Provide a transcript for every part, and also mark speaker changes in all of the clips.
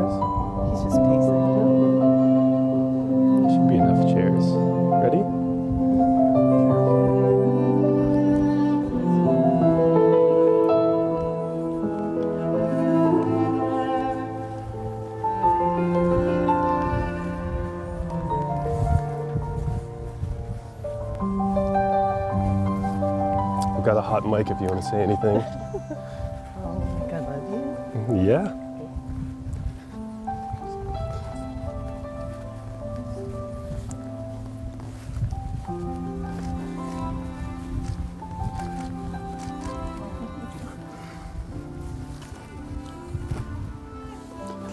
Speaker 1: chairs?
Speaker 2: He's just pacing.
Speaker 1: There should be enough chairs. Ready? I've got a hot mic if you want to say anything.
Speaker 2: Oh my God, love you.
Speaker 1: Yeah.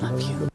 Speaker 2: Love you.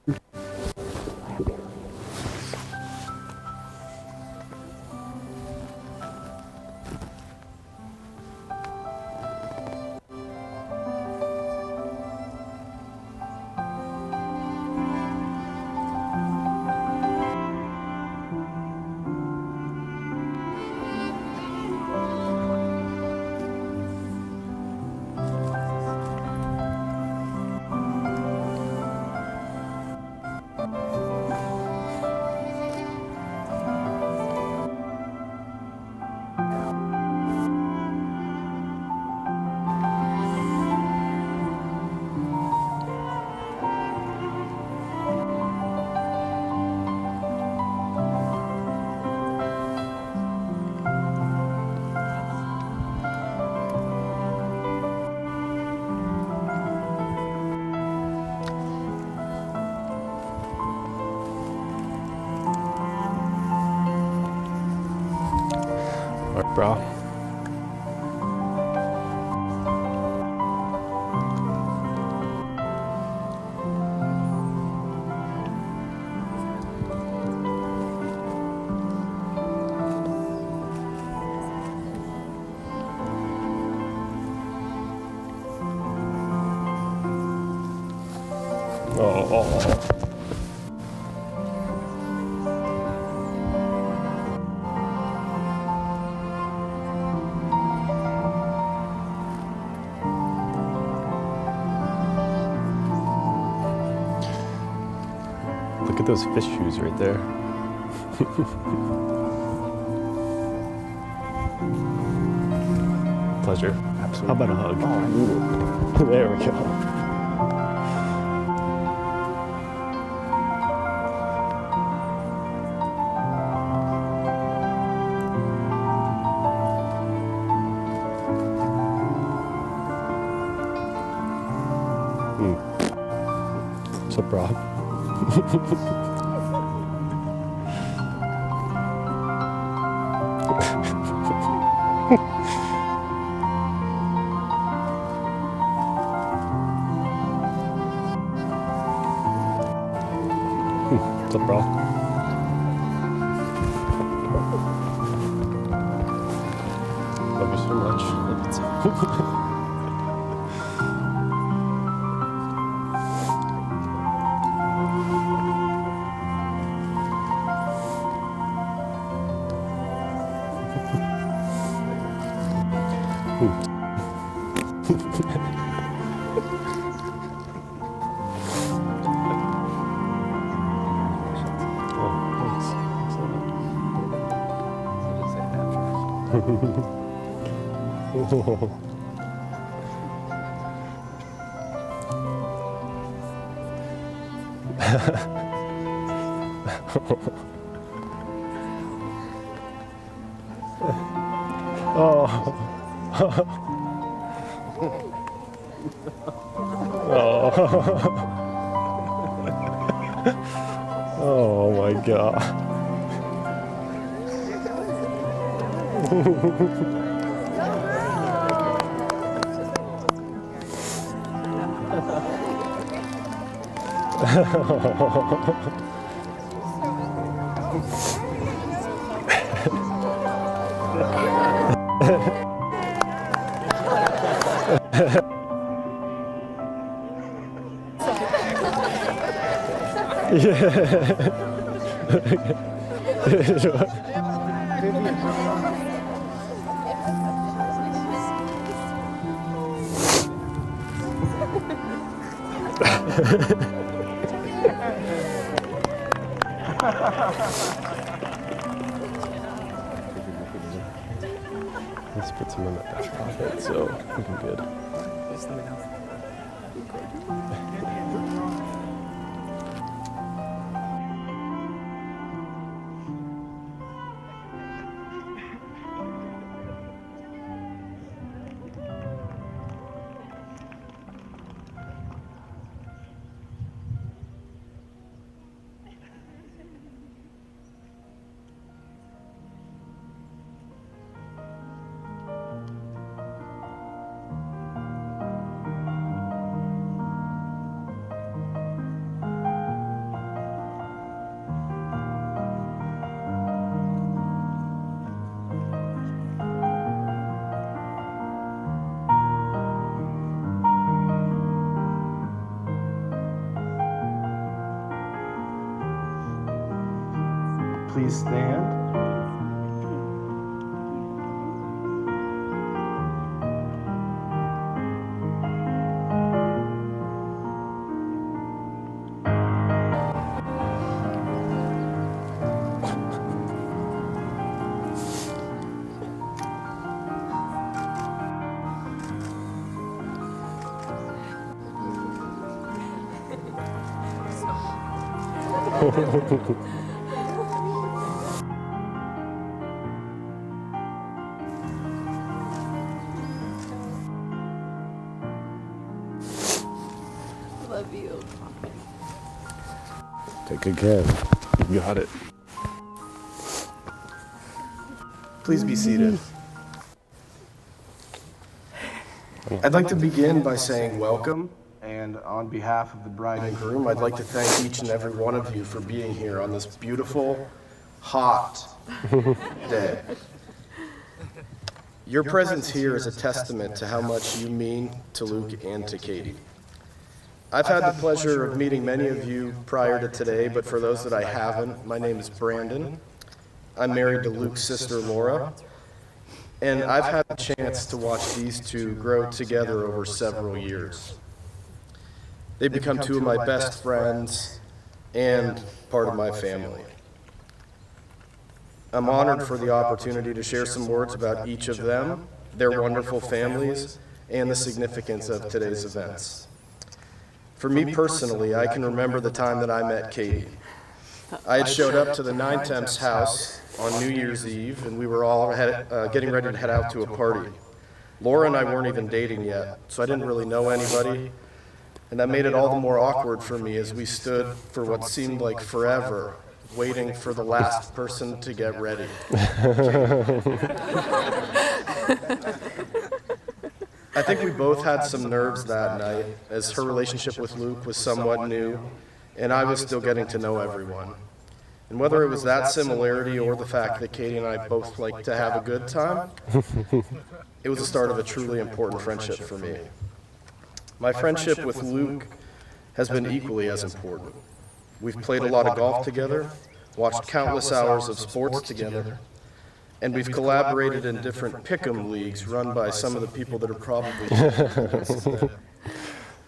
Speaker 2: All right, bro. Oh. Look at those fish shoes right there. Pleasure. Absolutely. How about a hug?
Speaker 3: Oh, I need it.
Speaker 1: There we go. What's up, bro? What's up, bro? Love you so much. Love you too. Oh my God.
Speaker 2: Let's put some in that back pocket so we can good. Please stand.
Speaker 3: Love you.
Speaker 2: Take good care. You got it.
Speaker 4: Please be seated. I'd like to begin by saying welcome, and on behalf of the bride and groom, I'd like to thank each and every one of you for being here on this beautiful, hot day. Your presence here is a testament to how much you mean to Luke and to Katie. I've had the pleasure of meeting many of you prior to today, but for those that I haven't, my name is Brandon. I'm married to Luke's sister, Laura, and I've had the chance to watch these two grow together over several years. They've become two of my best friends and part of my family. I'm honored for the opportunity to share some words about each of them, their wonderful families, and the significance of today's events. For me personally, I can remember the time that I met Katie. I had showed up to the Nientimp's house on New Year's Eve, and we were all getting ready to head out to a party. Laura and I weren't even dating yet, so I didn't really know anybody, and that made it all the more awkward for me as we stood for what seemed like forever, waiting for the last person to get ready. I think we both had some nerves that night, as her relationship with Luke was somewhat new, and I was still getting to know everyone. And whether it was that similarity or the fact that Katie and I both like to have a good time, it was the start of a truly important friendship for me. My friendship with Luke has been equally as important. We've played a lot of golf together, watched countless hours of sports together, and we've collaborated in different pick'em leagues run by some of the people that are probably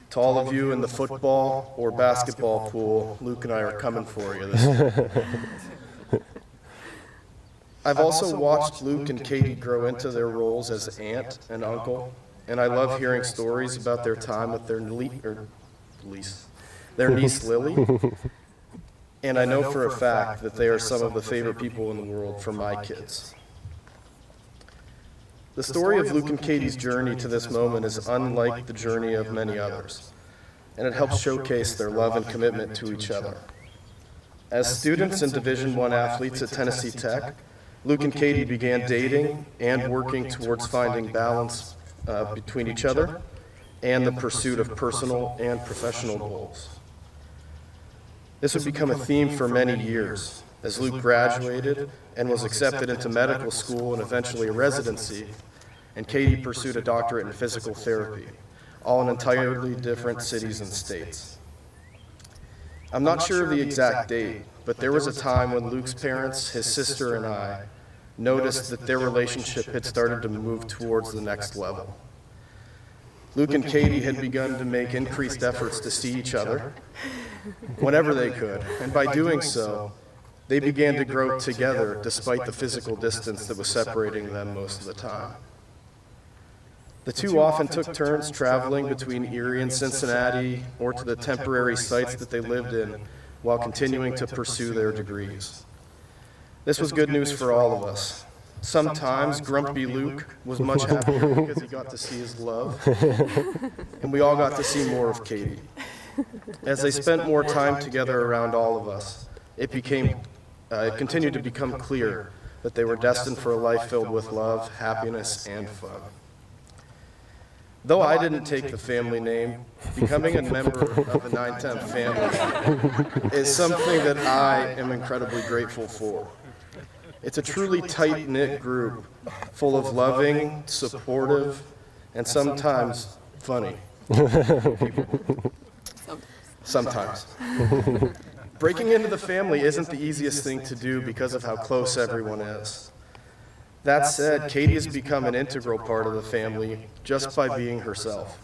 Speaker 4: to all of you in the football or basketball pool, Luke and I are coming for you this year. I've also watched Luke and Katie grow into their roles as aunt and uncle, and I love hearing stories about their time with their niece Lily. And I know for a fact that they are some of the favorite people in the world for my kids. The story of Luke and Katie's journey to this moment is unlike the journey of many others, and it helps showcase their love and commitment to each other. As students and Division I athletes at Tennessee Tech, Luke and Katie began dating and working towards finding balance between each other and the pursuit of personal and professional goals. This would become a theme for many years, as Luke graduated and was accepted into medical school and eventually a residency, and Katie pursued a doctorate in physical therapy, all in entirely different cities and states. I'm not sure of the exact date, but there was a time when Luke's parents, his sister, and I noticed that their relationship had started to move towards the next level. Luke and Katie had begun to make increased efforts to see each other whenever they could, and by doing so, They began to grow together despite the physical distance that was separating them most of the time. The two often took turns traveling between Erie and Cincinnati or to the temporary sites that they lived in while continuing to pursue their degrees. This was good news for all of us. Sometimes grumpy Luke was much happier because he got to see his love, and we all got to see more of Katie. As they spent more time together around all of us, it continued to become clear that they were destined for a life filled with love, happiness, and fun. Though I didn't take the family name, becoming a member of the Nientimp family is something that I am incredibly grateful for. It's a truly tight-knit group, full of loving, supportive, and sometimes funny people. Sometimes. Breaking into the family isn't the easiest thing to do because of how close everyone is. That said, Katie has become an integral part of the family just by being herself.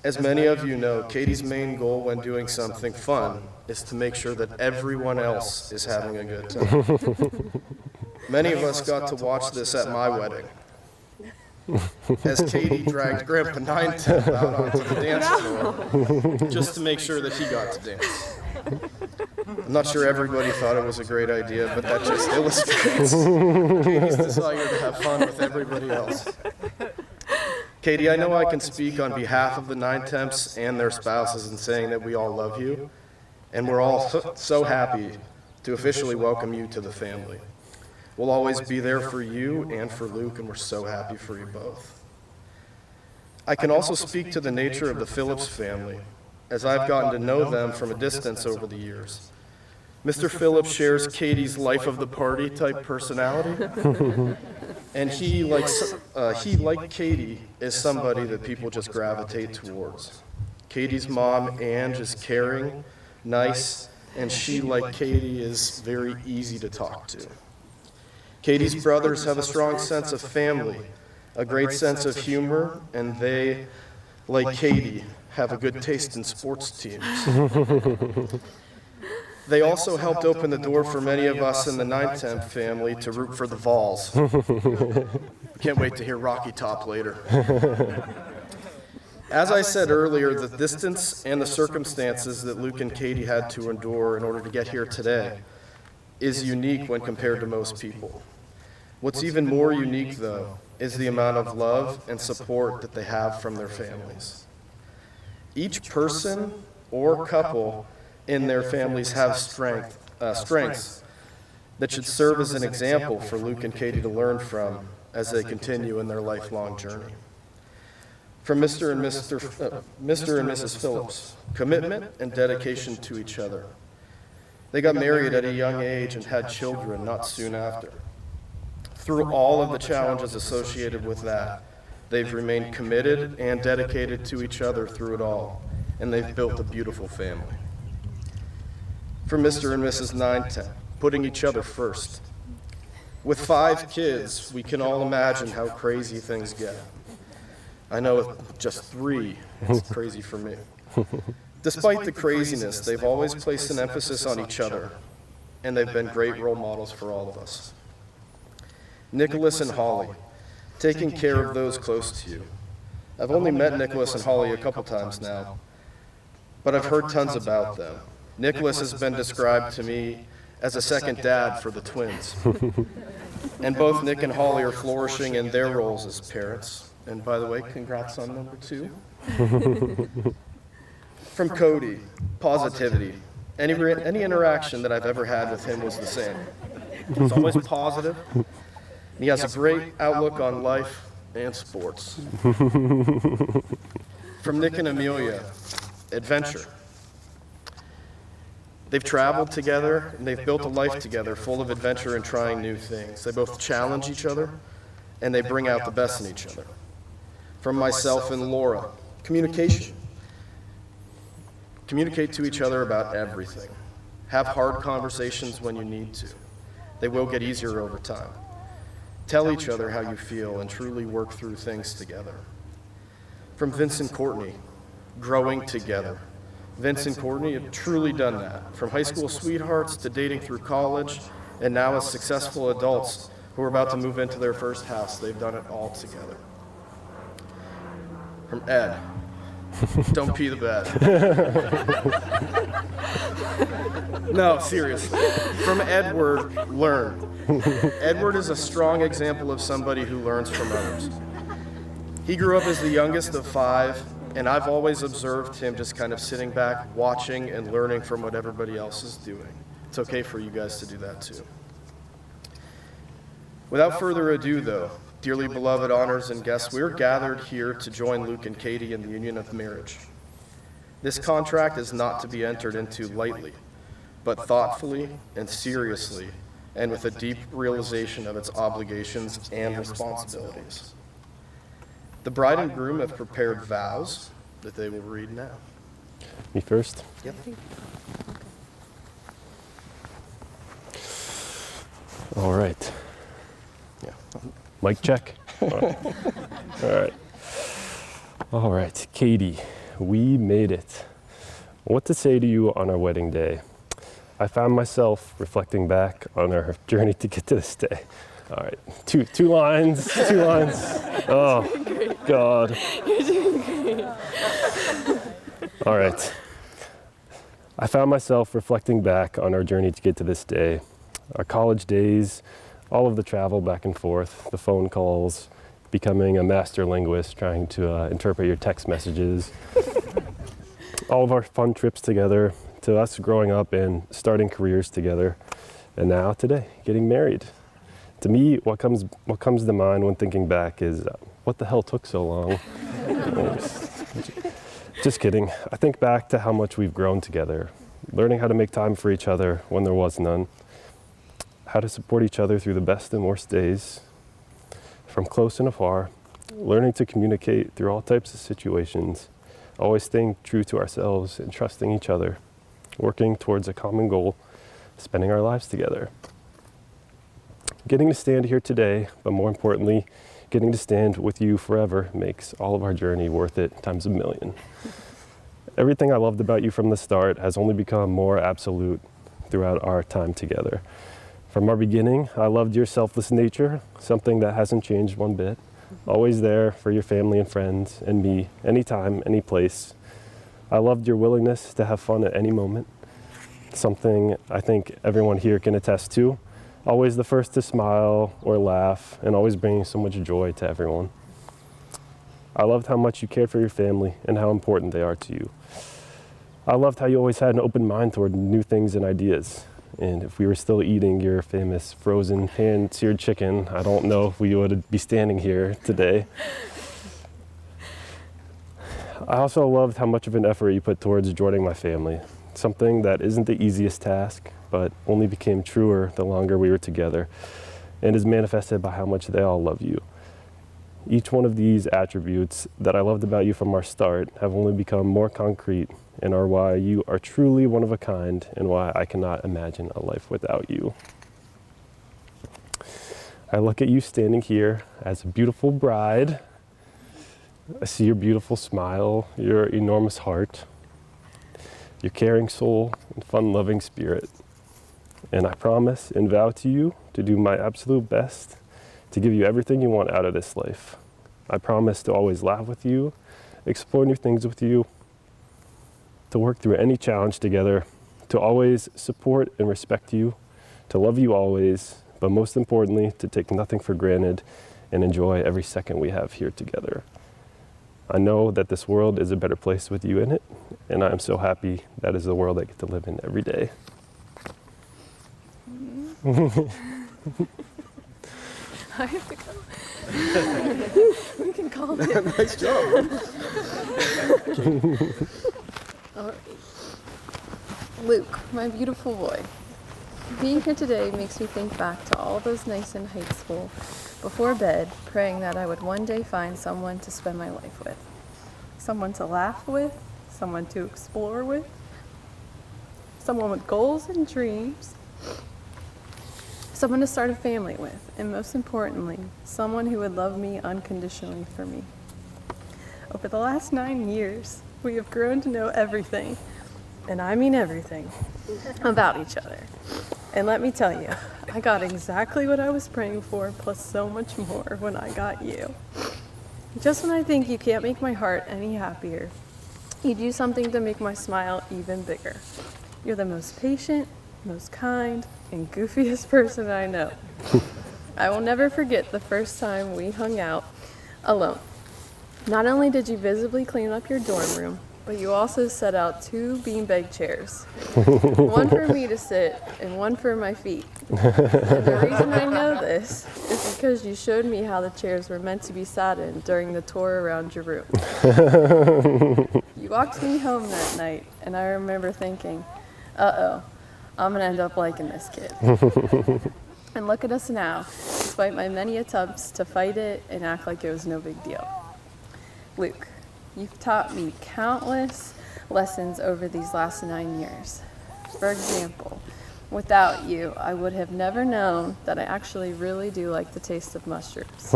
Speaker 4: As many of you know, Katie's main goal when doing something fun is to make sure that everyone else is having a good time. Many of us got to watch this at my wedding, as Katie dragged Grandpa Nientimp out onto the dance floor just to make sure that he got to dance. I'm not sure everybody thought it was a great idea, but that just illustrates Katie's desire to have fun with everybody else. Katie, I know I can speak on behalf of the Nientimps and their spouses in saying that we all love you, and we're all so happy to officially welcome you to the family. We'll always be there for you and for Luke, and we're so happy for you both. I can also speak to the nature of the Phillips family, as I've gotten to know them from a distance over the years. Mr. Phillips shares Katie's life of the party type personality, and he, like Katie, is somebody that people just gravitate towards. Katie's mom, Ange, is caring, nice, and she, like Katie, is very easy to talk to. Katie's brothers have a strong sense of family, a great sense of humor, and they, like Katie, have a good taste in sports teams. They also helped open the door for many of us in the Nientimp family to root for the Vols. Can't wait to hear Rocky Top later. As I said earlier, the distance and the circumstances that Luke and Katie had to endure in order to get here today is unique when compared to most people. What's even more unique, though, is the amount of love and support that they have from their families. Each person or couple in their families have strengths that should serve as an example for Luke and Katie to learn from as they continue in their lifelong journey. From Mr. and Mrs. Phillips, commitment and dedication to each other. They got married at a young age and had children not soon after. Through all of the challenges associated with that, they've remained committed and dedicated to each other through it all, and they've built a beautiful family. For Mr. and Mrs. Nientimp, putting each other first. With 5 kids, we can all imagine how crazy things get. I know with just 3, it's crazy for me. Despite the craziness, they've always placed an emphasis on each other, and they've been great role models for all of us. Nicholas and Holly, taking care of those close to you. I've only met Nicholas and Holly a couple times now, but I've heard tons about them. Nicholas has been described to me as a second dad for the twins. And both Nick and Holly are flourishing in their roles as parents. And by the way, congrats on number 2. From Cody, positivity. Any interaction that I've ever had with him was the same. He's always positive. He has a great outlook on life and sports. From Nick and Amelia, adventure. They've traveled together, and they've built a life together full of adventure and trying new things. They both challenge each other, and they bring out the best in each other. From myself and Laura, communication. Communicate to each other about everything. Have hard conversations when you need to. They will get easier over time. Tell each other how you feel and truly work through things together. From Vince and Courtney, growing together. Vince and Courtney have truly done that, from high school sweethearts to dating through college, and now as successful adults who are about to move into their first house. They've done it all together. From Ed, don't pee the bed. No, seriously. From Edward, learn. Edward is a strong example of somebody who learns from others. He grew up as the youngest of 5, and I've always observed him just kind of sitting back, watching and learning from what everybody else is doing. It's okay for you guys to do that too. Without further ado, though, dearly beloved honors and guests, we're gathered here to join Luke and Katie in the union of marriage. This contract is not to be entered into lightly, but thoughtfully and seriously, and with a deep realization of its obligations and responsibilities. The bride and groom have prepared vows that they will read now.
Speaker 2: Me first?
Speaker 4: Yep.
Speaker 2: All right.
Speaker 4: Yeah.
Speaker 2: Mic check. All right. All right, Katie, we made it. What to say to you on our wedding day? I found myself reflecting back on our journey to get to this day. All right, two lines. Oh, God.
Speaker 3: You're doing great.
Speaker 2: All right. I found myself reflecting back on our journey to get to this day. Our college days, all of the travel back and forth, the phone calls, becoming a master linguist, trying to interpret your text messages, all of our fun trips together, to us growing up and starting careers together, and now today, getting married. To me, what comes to mind when thinking back is, what the hell took so long? Just kidding. I think back to how much we've grown together, learning how to make time for each other when there was none, how to support each other through the best and worst days, from close and afar, learning to communicate through all types of situations, always staying true to ourselves and trusting each other, working towards a common goal, spending our lives together. Getting to stand here today, but more importantly, getting to stand with you forever makes all of our journey worth it times a million. Everything I loved about you from the start has only become more absolute throughout our time together. From our beginning, I loved your selfless nature, something that hasn't changed one bit. Always there for your family and friends and me, anytime, any place. I loved your willingness to have fun at any moment, something I think everyone here can attest to. Always the first to smile or laugh, and always bringing so much joy to everyone. I loved how much you cared for your family and how important they are to you. I loved how you always had an open mind toward new things and ideas. And if we were still eating your famous frozen hand-seared chicken, I don't know if we would be standing here today. I also loved how much of an effort you put towards joining my family, something that isn't the easiest task, but only became truer the longer we were together, and is manifested by how much they all love you. Each one of these attributes that I loved about you from our start have only become more concrete and are why you are truly one of a kind and why I cannot imagine a life without you. I look at you standing here as a beautiful bride. I see your beautiful smile, your enormous heart, your caring soul and fun-loving spirit. And I promise and vow to you to do my absolute best to give you everything you want out of this life. I promise to always laugh with you, explore new things with you, to work through any challenge together, to always support and respect you, to love you always, but most importantly, to take nothing for granted and enjoy every second we have here together. I know that this world is a better place with you in it, and I am so happy that is the world I get to live in every day.
Speaker 3: I have to go. We can call it.
Speaker 4: Nice job.
Speaker 3: All right. Luke, my beautiful boy. Being here today makes me think back to all those nights in high school, before bed, praying that I would one day find someone to spend my life with. Someone to laugh with, someone to explore with, someone with goals and dreams, someone to start a family with, and most importantly, someone who would love me unconditionally for me. Over the last 9 years, we have grown to know everything,
Speaker 5: and I mean everything, about each other. And let me tell you, I got exactly what I was praying for, plus so much more when I got you. Just when I think you can't make my heart any happier, you do something to make my smile even bigger. You're the most patient, most kind, and goofiest person I know. I will never forget the first time we hung out alone. Not only did you visibly clean up your dorm room, but you also set out 2 beanbag chairs. One for me to sit and one for my feet. And the reason I know this is because you showed me how the chairs were meant to be sat in during the tour around your room. You walked me home that night, and I remember thinking, uh-oh, I'm gonna end up liking this kid. And look at us now, despite my many attempts to fight it and act like it was no big deal. Luke, you've taught me countless lessons over these last 9 years. For example, without you, I would have never known that I actually really do like the taste of mushrooms.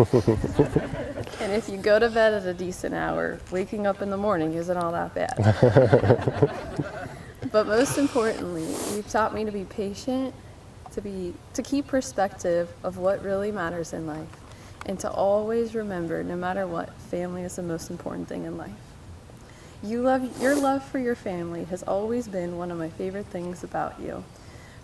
Speaker 5: And if you go to bed at a decent hour, waking up in the morning isn't all that bad. But most importantly, you've taught me to be patient, to keep perspective of what really matters in life, and to always remember, no matter what, family is the most important thing in life. Your love for your family has always been one of my favorite things about you.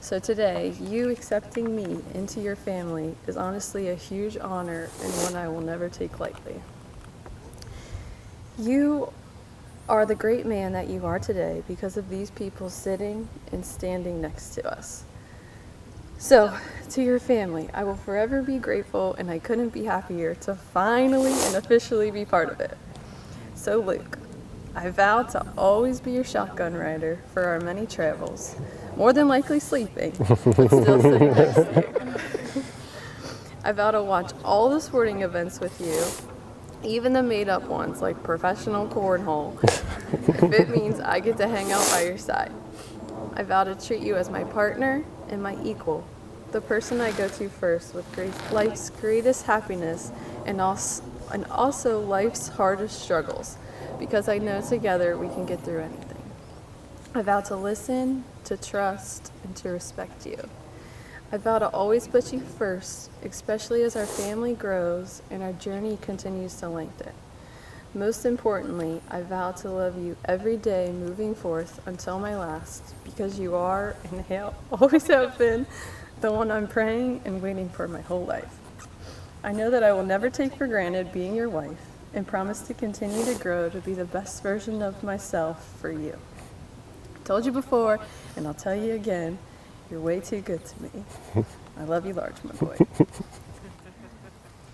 Speaker 5: So today, you accepting me into your family is honestly a huge honor and one I will never take lightly. You are the great man that you are today because of these people sitting and standing next to us. So, to your family, I will forever be grateful, and I couldn't be happier to finally and officially be part of it. So Luke, I vow to always be your shotgun rider for our many travels, more than likely sleeping, but still sitting next to you. I vow to watch all the sporting events with you, even the made-up ones like professional cornhole, if it means I get to hang out by your side. I vow to treat you as my partner and my equal, the person I go to first with life's greatest happiness and also life's hardest struggles, because I know together we can get through anything. I vow to listen, to trust, and to respect you. I vow to always put you first, especially as our family grows and our journey continues to lengthen. Most importantly, I vow to love you every day moving forth until my last, because you are and always have been the one I'm praying and waiting for my whole life. I know that I will never take for granted being your wife and promise to continue to grow to be the best version of myself for you. I told you before, and I'll tell you again, you're way too good to me. I love you large, my boy.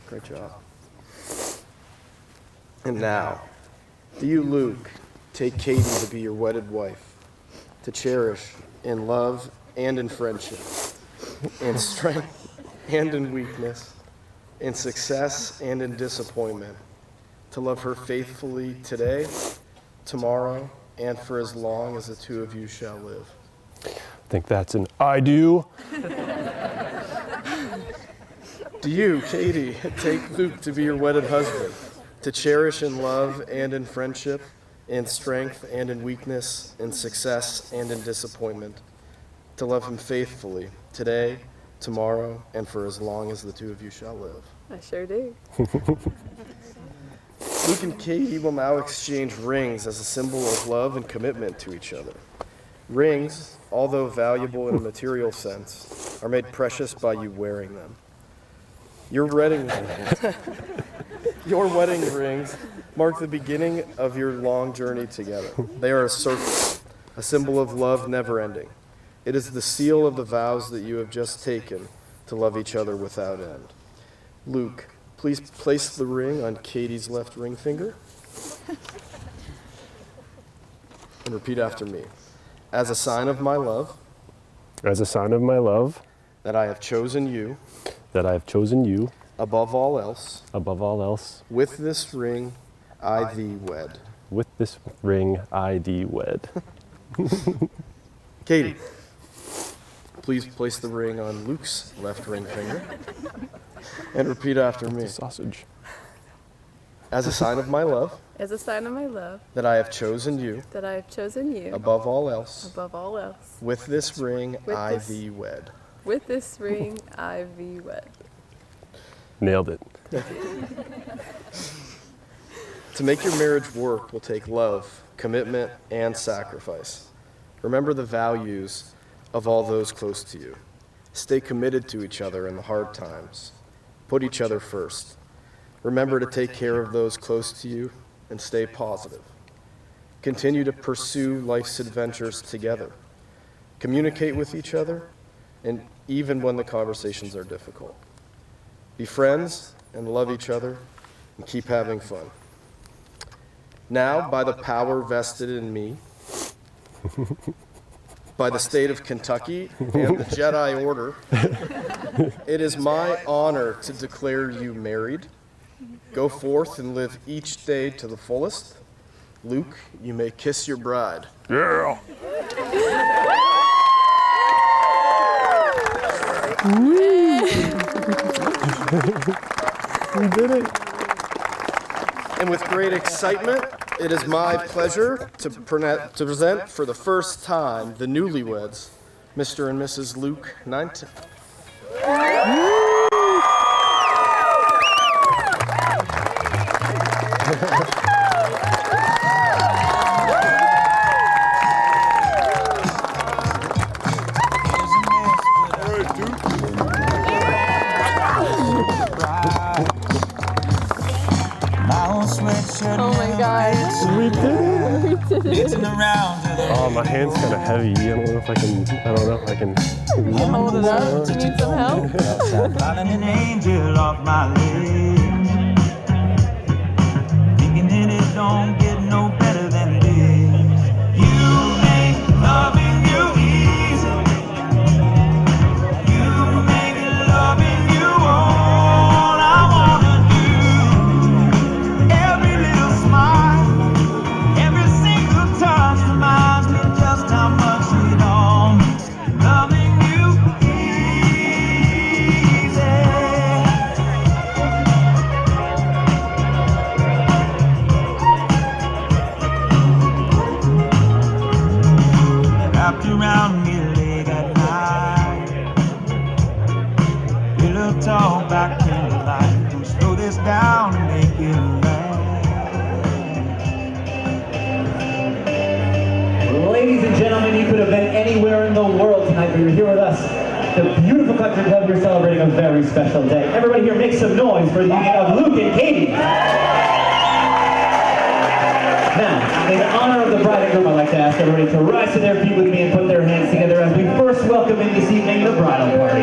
Speaker 4: Great job. And now, do you, Luke, take Katie to be your wedded wife, to cherish in love and in friendship, in strength and in weakness, in success and in disappointment, to love her faithfully today, tomorrow, and for as long as the 2 of you shall live?
Speaker 2: I think that's an I do.
Speaker 4: Do you, Katie, take Luke to be your wedded husband, to cherish in love and in friendship, in strength and in weakness, in success and in disappointment, to love him faithfully today, tomorrow, and for as long as the 2 of you shall live?
Speaker 5: I sure do.
Speaker 4: Luke and Katie will now exchange rings as a symbol of love and commitment to each other. Rings, although valuable in a material sense, are made precious by you wearing them. Your wedding rings mark the beginning of your long journey together. They are a circle, a symbol of love never ending. It is the seal of the vows that you have just taken to love each other without end. Luke, please place the ring on Katie's left ring finger. And repeat after me. As a sign of my love,
Speaker 2: As a sign of my love,
Speaker 4: that I have chosen you,
Speaker 2: that I have chosen you,
Speaker 4: above all else,
Speaker 2: with
Speaker 4: this ring I thee wed.
Speaker 2: with this ring I thee wed.
Speaker 4: Katie, please place the ring on Luke's left ring finger and repeat after me.
Speaker 2: Sausage.
Speaker 4: as a sign of my love,
Speaker 3: as a sign of my love,
Speaker 4: that I have chosen you
Speaker 3: that I have chosen you
Speaker 4: above all else.
Speaker 3: above all else.
Speaker 4: With this ring,
Speaker 3: With
Speaker 4: I
Speaker 3: this-
Speaker 4: thee wed.
Speaker 3: With this ring, I thee wed.
Speaker 2: Nailed it.
Speaker 4: To make your marriage work will take love, commitment, and sacrifice. Remember the values of all those close to you. Stay committed to each other in the hard times. Put each other first. Remember to take care of those close to you and stay positive. Continue to pursue life's adventures together. Communicate with each other, and even when the conversations are difficult. Be friends and love each other and keep having fun. Now, by the power vested in me, by the state of Kentucky and the Jedi Order, it is my honor to declare you married. Go forth and live each day to the fullest. Luke, you may kiss your bride.
Speaker 2: Yeah. We did it.
Speaker 4: And with great excitement, it is my pleasure to present for the first time the newlyweds, Mr. and Mrs. Luke Nientimp.
Speaker 3: Oh my God.
Speaker 2: We did it. Oh, my hand's kind of heavy. I don't know if I can.
Speaker 3: Hold it up. Do you need some help?
Speaker 6: Finding an angel off my leg. Thinking that it don't get no better than this. You make loving you easy. You make loving you all I wanna do. Every little smile, every single touch reminds me just how much it all makes loving you easy. Wrapped around me late at night. Pillow talk back in the light. Don't slow this down and make it right.
Speaker 7: Ladies and gentlemen, you could have been anywhere in the world tonight, but you're here with us. The beautiful country club, you're celebrating a very special day. Everybody here, make some noise for the union of Luke and Katie. Now, in honor of the bride and groom, I'd like to ask everybody to rise to their feet with me and put their hands together as we first welcome in this evening the bridal party.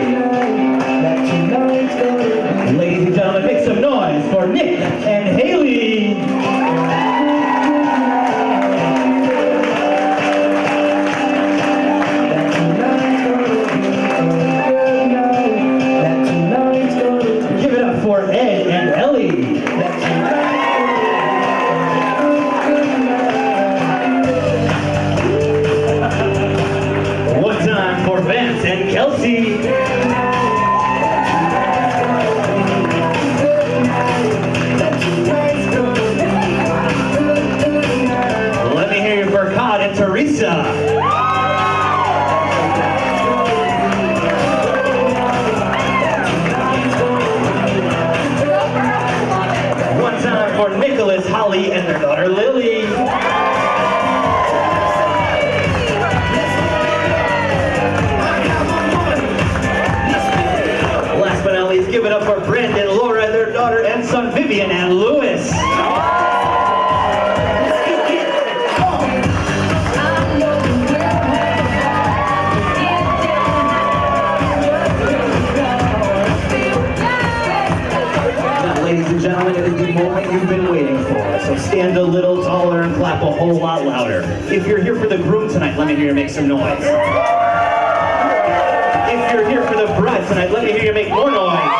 Speaker 7: Ladies and gentlemen, make some noise for Nick and Haley. Give it up for Ed and Ellie. One time for Vance and Kelsey. Let me hear you for Cod and Teresa. One time for Nicholas, Holly, and their daughter Lily. Last but not least, give it up for Brandon, Laura, their daughter and son Vivian and Lewis. Now, ladies and gentlemen, it is the moment you've been waiting for. So stand a little taller and clap a whole lot louder. If you're here for the groom tonight, let me hear you make some noise. If you're here for the bride tonight, let me hear you make more noise.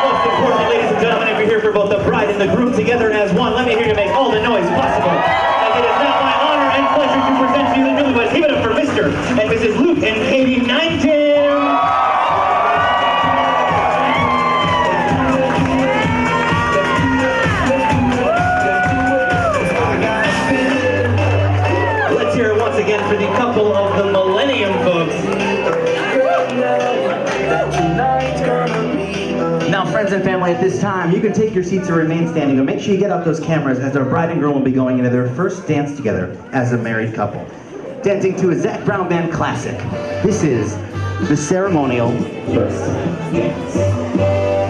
Speaker 7: Most importantly, ladies and gentlemen, if you're here for both the bride and the groom together as one, let me hear you make all the noise possible. As it is now my honor and pleasure to present to you the newlyweds. Give it up for Mr. and Mrs. Luke and Katie Nientimp. at this time, you can take your seats or remain standing, but make sure you get out those cameras as our bride and groom will be going into their first dance together as a married couple. Dancing to a Zac Brown Band classic. This is the ceremonial first dance.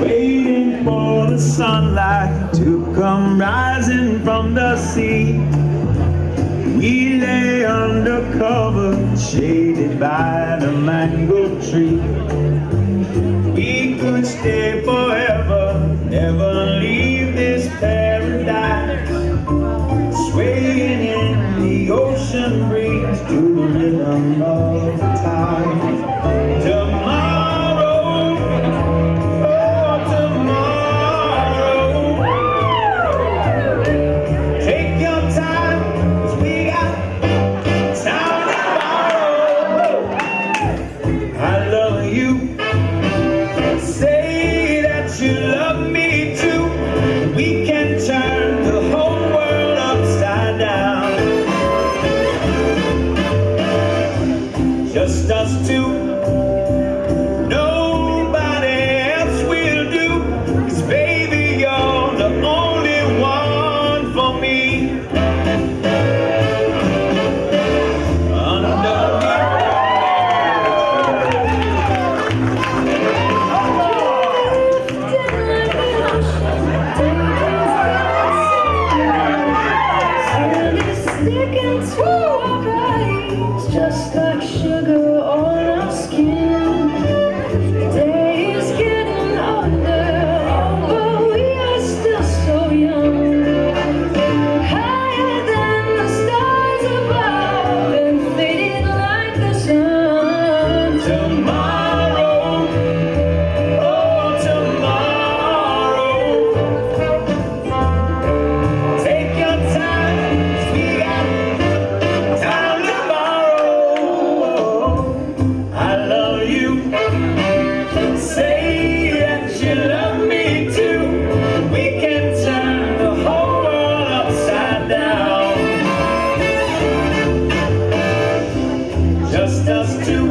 Speaker 6: Waiting for the sunlight to come rising from the sea. We lay under cover, shaded by the mango tree. We could stay forever, never leave this paradise. Swaying in the ocean breeze to the rhythm of the tide. Tomorrow, oh tomorrow, take your time, 'cause we got time tomorrow. I love you. Say that you love me too. We can turn the whole world upside down. Just us two. Nobody else will do. 'Cause baby, you're the only one for me.
Speaker 8: Just like sugar on our skin. The day is getting older, but we are still so young. Higher than the stars above and fading like the sun.
Speaker 6: Tomorrow, oh tomorrow, take your time, 'cause we got time tomorrow. I love you. Say that you love me too. We can turn the whole world upside down. Just us two.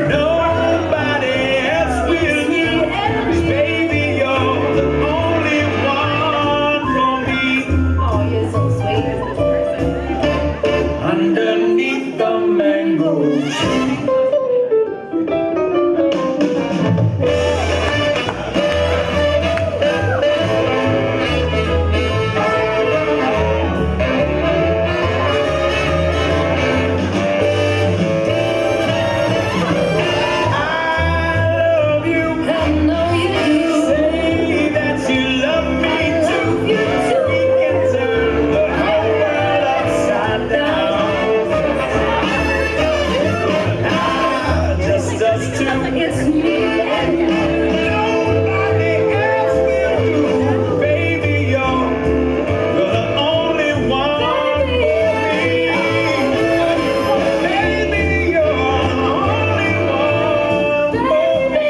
Speaker 6: Nobody else will do. 'Cause baby, you're the only one for me.
Speaker 8: Oh, you're so sweet.
Speaker 6: Underneath the mango tree. I love you.
Speaker 8: I know you do.
Speaker 6: Say that you love me too. We can turn the whole world upside down. Just us two.
Speaker 8: It's me and you.
Speaker 6: Nobody else will do. Baby, you're the only one for me. Baby, you're the only one for me.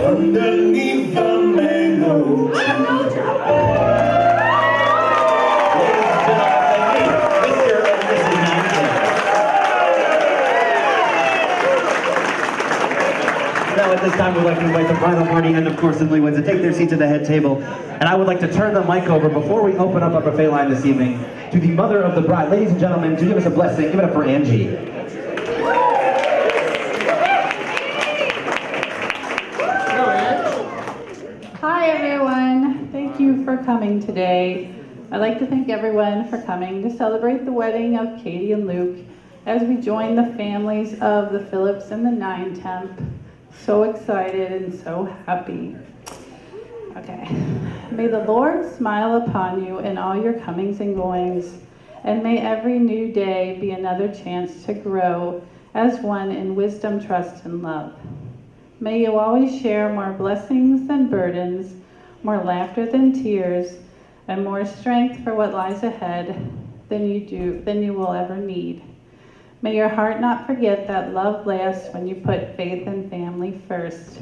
Speaker 6: Underneath the mango tree.
Speaker 7: Mr. and Mrs. Nientimp. Now at this time we'd like to invite the bridal party and of course the newlyweds to take their seats at the head table. And I would like to turn the mic over before we open up our buffet line this evening to the mother of the bride. Ladies and gentlemen, to give us a blessing, give it up for Angie.
Speaker 9: Hi everyone, thank you for coming today. I'd like to thank everyone for coming to celebrate the wedding of Katie and Luke as we join the families of the Phillips and the Nientimp. So excited and so happy. Okay, may the Lord smile upon you in all your comings and goings, and may every new day be another chance to grow as one in wisdom, trust, and love. May you always share more blessings than burdens, more laughter than tears, and more strength for what lies ahead than you will ever need. May your heart not forget that love lasts when you put faith and family first.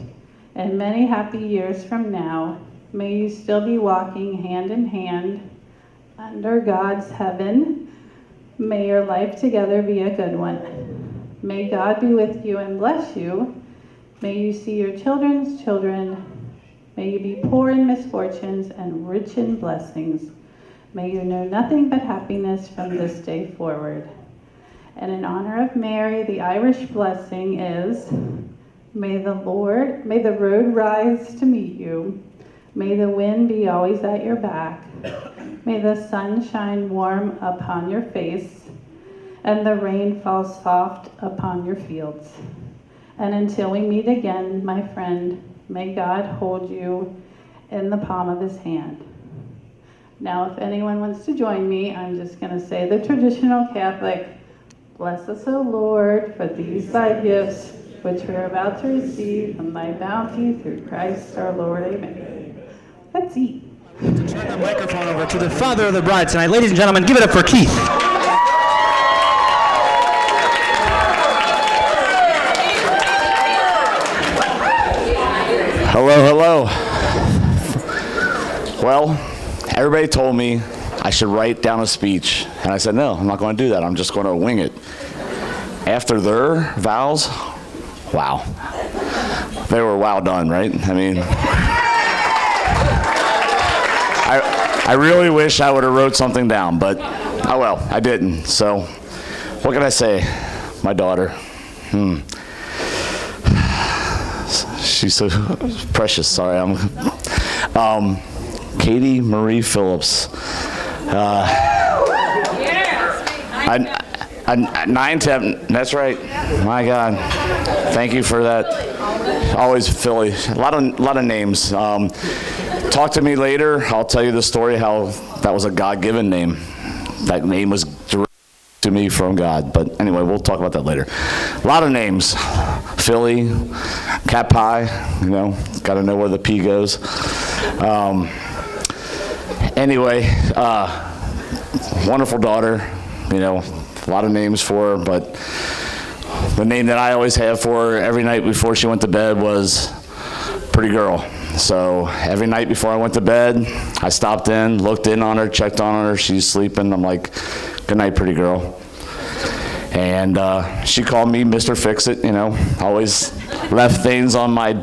Speaker 9: And many happy years from now, may you still be walking hand in hand under God's heaven. May your life together be a good one. May God be with you and bless you. May you see your children's children. May you be poor in misfortunes and rich in blessings. May you know nothing but happiness from this day forward. And in honor of Mary, the Irish blessing is, may the road rise to meet you. May the wind be always at your back. May the sun shine warm upon your face, and the rain fall soft upon your fields. And until we meet again, my friend, may God hold you in the palm of his hand. Now, if anyone wants to join me, I'm just going to say the traditional Catholic, bless us, O Lord, for these thy gifts, which we're about to receive from thy bounty through Christ our Lord. Amen. Let's eat.
Speaker 10: Turn the microphone over to the father of the bride tonight. Ladies and gentlemen, give it up for Keith.
Speaker 11: Hello. Well, everybody told me I should write down a speech, and I said, no, I'm not going to do that. I'm just going to wing it. After their vows, wow. They were well done, right? I mean, I really wish I would have wrote something down, but oh well, I didn't. So what can I say? My daughter. She's so precious. Sorry, Katie Marie Phillips. Nientimp. That's right. My God. Thank you for that. Always Philly. A lot of names. Talk to me later. I'll tell you the story how that was a God-given name. That name was directed to me from God. But anyway, we'll talk about that later. A lot of names. Philly, cat pie, got to know where the P goes. Anyway, wonderful daughter, a lot of names for her, but the name that I always have for her every night before she went to bed was Pretty Girl. So every night before I went to bed, I stopped in, looked in on her, checked on her, she's sleeping. I'm like, good night, pretty girl. And she called me Mr. Fix-It, always left things on my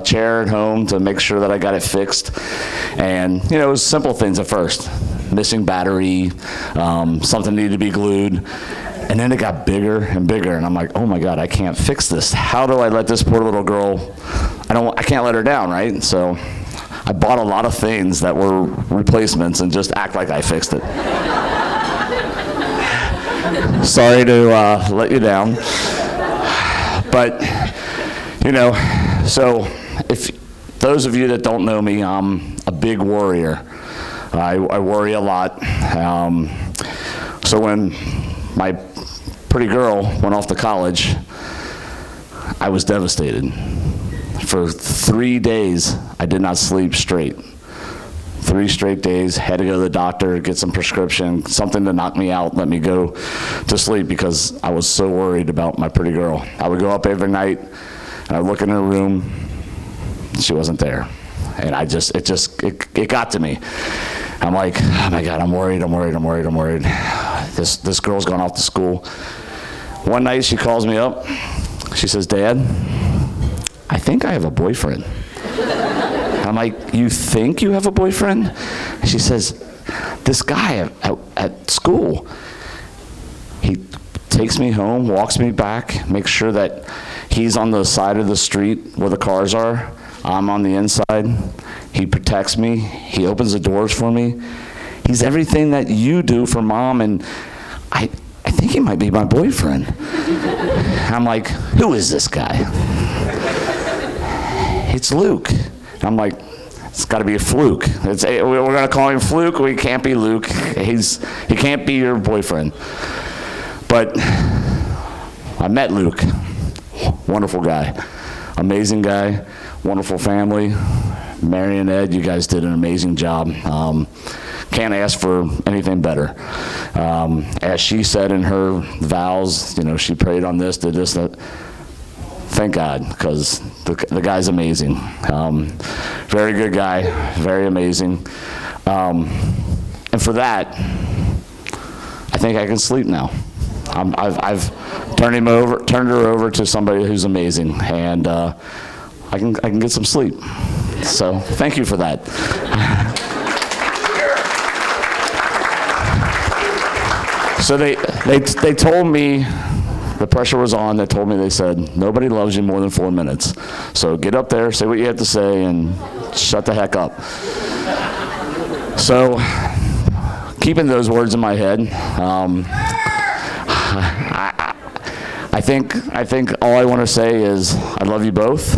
Speaker 11: chair at home to make sure that I got it fixed. And, it was simple things at first. Missing battery, something needed to be glued. And then it got bigger and bigger, and I'm like, oh my God, I can't fix this. How do I let this poor little girl, I can't let her down, right? So I bought a lot of things that were replacements and just act like I fixed it. Sorry to let you down. But, so if those of you that don't know me, I'm a big worrier. I worry a lot. So when my pretty girl went off to college, I was devastated. For 3 days, I did not sleep straight. 3 straight days, had to go to the doctor, get some prescription, something to knock me out, let me go to sleep because I was so worried about my pretty girl. I would go up every night, and I'd look in her room, she wasn't there. And it got to me. I'm like, oh my God, I'm worried. This girl's gone off to school. One night she calls me up. She says, Dad, I think I have a boyfriend. I'm like, you think you have a boyfriend? She says, this guy at school, he takes me home, walks me back, makes sure that he's on the side of the street where the cars are. I'm on the inside. He protects me. He opens the doors for me. He's everything that you do for Mom, and I think he might be my boyfriend. I'm like, who is this guy? It's Luke. I'm like, it's got to be a fluke. We're going to call him Fluke. We can't be Luke. He can't be your boyfriend. But I met Luke. Wonderful guy. Amazing guy. Wonderful family. Mary and Ed, you guys did an amazing job. Can't ask for anything better. As she said in her vows, she prayed on this, did this, that. Thank God, because the guy's amazing. Very good guy, very amazing. And for that, I think I can sleep now. I've turned her over to somebody who's amazing. And I can get some sleep. So thank you for that. So they told me, the pressure was on. They said, nobody loves you more than 4 minutes. So get up there, say what you have to say, and shut the heck up. So keeping those words in my head, I think all I want to say is I love you both.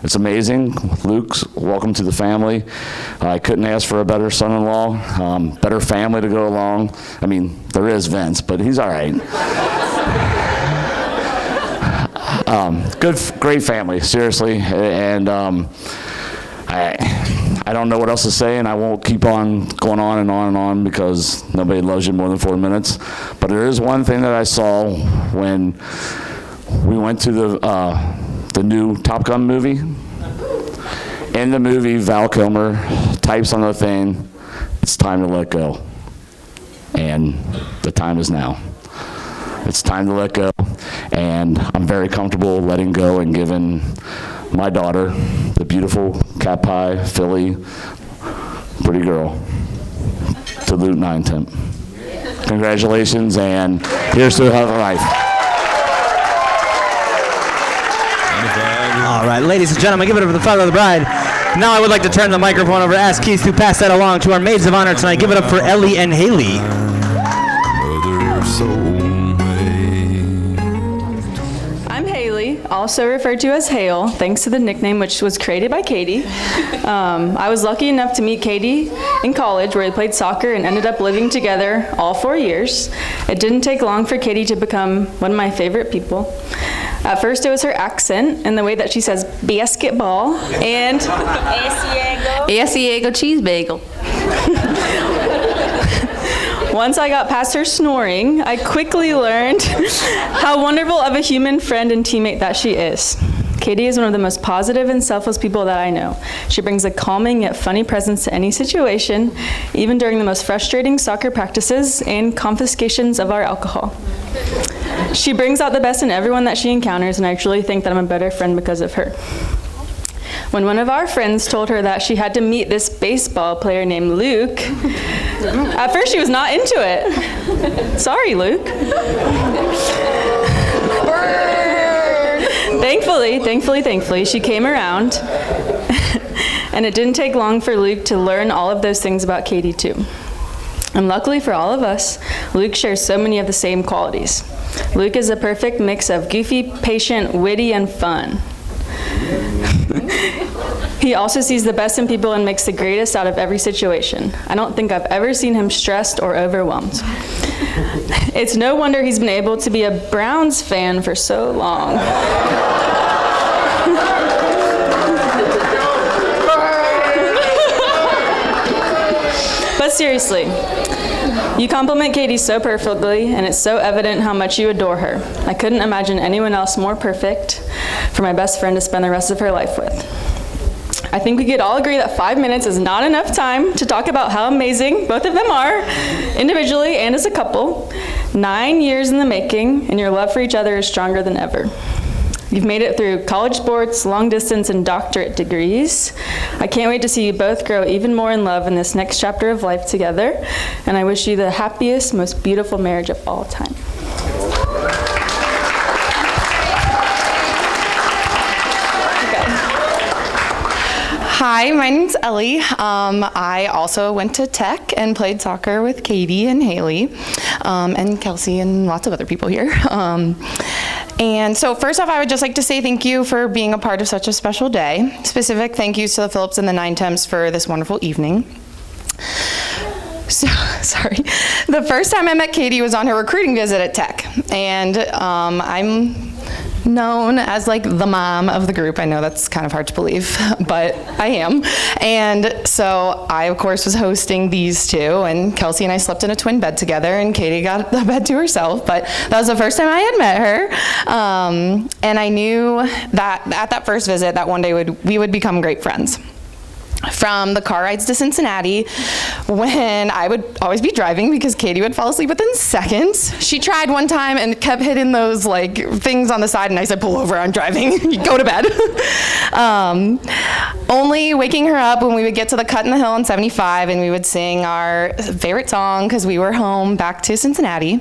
Speaker 11: It's amazing. Luke's welcome to the family. I couldn't ask for a better son-in-law, better family to go along. I mean, there is Vince, but he's all right. Great family, seriously. And I don't know what else to say, and I won't keep on going on and on and on because nobody loves you more than 4 minutes. But there is one thing that I saw when we went to the new Top Gun movie. In the movie, Val Kilmer types on the thing, "It's time to let go." And the time is now. It's time to let go. And I'm very comfortable letting go and giving my daughter, the beautiful cat pie, Philly, pretty girl, to Luke Nientimp. Congratulations, and here's to have a life.
Speaker 10: All right, ladies and gentlemen, give it up for the father of the bride. Now I would like to turn the microphone over to ask Keith to pass that along to our maids of honor tonight. Give it up for Ellie and Haley.
Speaker 12: I'm Haley, also referred to as Hale, thanks to the nickname which was created by Katie. I was lucky enough to meet Katie in college where we played soccer and ended up living together all 4 years. It didn't take long for Katie to become one of my favorite people. At first it was her accent and the way that she says basketball and Asiago cheese bagel. Once I got past her snoring, I quickly learned how wonderful of a human friend and teammate that she is. Katie is one of the most positive and selfless people that I know. She brings a calming yet funny presence to any situation, even during the most frustrating soccer practices and confiscations of our alcohol. She brings out the best in everyone that she encounters, and I truly think that I'm a better friend because of her. When one of our friends told her that she had to meet this baseball player named Luke, at first she was not into it. Sorry, Luke. Thankfully, she came around, and it didn't take long for Luke to learn all of those things about Katie too. And luckily for all of us, Luke shares so many of the same qualities. Luke is a perfect mix of goofy, patient, witty, and fun. He also sees the best in people and makes the greatest out of every situation. I don't think I've ever seen him stressed or overwhelmed. It's no wonder he's been able to be a Browns fan for so long. But seriously, you compliment Katie so perfectly, and it's so evident how much you adore her. I couldn't imagine anyone else more perfect for my best friend to spend the rest of her life with. I think we could all agree that 5 minutes is not enough time to talk about how amazing both of them are, individually and as a couple. 9 years in the making, and your love for each other is stronger than ever. You've made it through college sports, long distance, and doctorate degrees. I can't wait to see you both grow even more in love in this next chapter of life together, and I wish you the happiest, most beautiful marriage of all time.
Speaker 13: Hi, my name's Ellie. I also went to Tech and played soccer with Katie and Haley, and Kelsey and lots of other people here. And so first off, I would just like to say thank you for being a part of such a special day. Specific thank yous to the Phillips and the Nientimps for this wonderful evening. So, sorry. The first time I met Katie was on her recruiting visit at Tech, and I'm known as like the mom of the group. I know that's kind of hard to believe, but I am. And so I, of course, was hosting these two, and Kelsey and I slept in a twin bed together, and Katie got the bed to herself, but that was the first time I had met her. And I knew that at that first visit that one day we would become great friends. from the car rides to Cincinnati, when I would always be driving because Katie would fall asleep within seconds. She tried one time and kept hitting those like things on the side, and I said, pull over, I'm driving, you go to bed. Only waking her up when we would get to the cut in the hill on 75 and we would sing our favorite song because we were home back to Cincinnati.